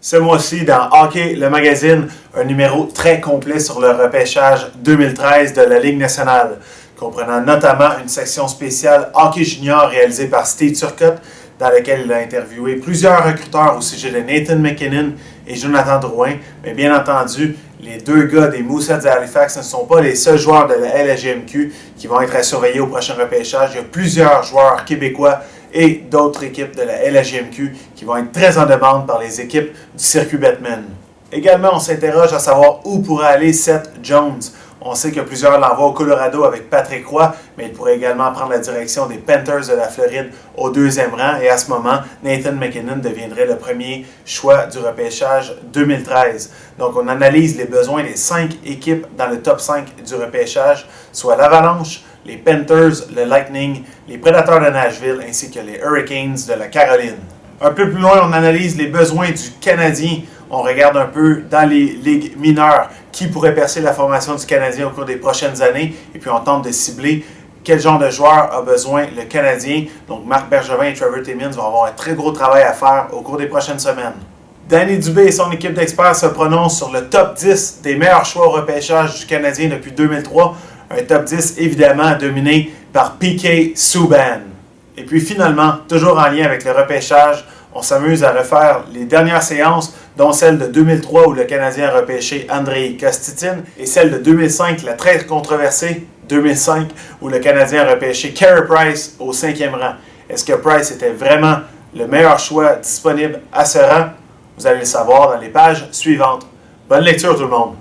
Ce mois-ci, dans Hockey, le magazine, un numéro très complet sur le repêchage 2013 de la Ligue nationale, comprenant notamment une section spéciale Hockey Junior réalisée par Steve Turcotte, dans laquelle il a interviewé plusieurs recruteurs au sujet de Nathan MacKinnon et Jonathan Drouin. Mais bien entendu, les deux gars des Mooseheads d'Halifax ne sont pas les seuls joueurs de la LHJMQ qui vont être à surveiller au prochain repêchage. Il y a plusieurs joueurs québécois et d'autres équipes de la LHJMQ qui vont être très en demande par les équipes du circuit Batman. Également, on s'interroge à savoir où pourrait aller Seth Jones. On sait que plusieurs l'envoient au Colorado avec Patrick Roy, mais il pourrait également prendre la direction des Panthers de la Floride au deuxième rang. Et à ce moment, Nathan MacKinnon deviendrait le premier choix du repêchage 2013. Donc, on analyse les besoins des 5 équipes dans le top 5 du repêchage, soit l'Avalanche, les Panthers, le Lightning, les Prédateurs de Nashville ainsi que les Hurricanes de la Caroline. Un peu plus loin, on analyse les besoins du Canadien. On regarde un peu dans les ligues mineures qui pourrait percer la formation du Canadien au cours des prochaines années. Et puis on tente de cibler quel genre de joueur a besoin le Canadien. Donc Marc Bergevin et Trevor Timmins vont avoir un très gros travail à faire au cours des prochaines semaines. Danny Dubé et son équipe d'experts se prononcent sur le top 10 des meilleurs choix au repêchage du Canadien depuis 2003. Un top 10 évidemment dominé par P.K. Subban. Et puis finalement, toujours en lien avec le repêchage, on s'amuse à refaire les dernières séances, dont celle de 2003 où le Canadien a repêché Andrei Kostityn et celle de 2005, la très controversée 2005, où le Canadien a repêché Carey Price au 5e rang. Est-ce que Price était vraiment le meilleur choix disponible à ce rang? Vous allez le savoir dans les pages suivantes. Bonne lecture tout le monde!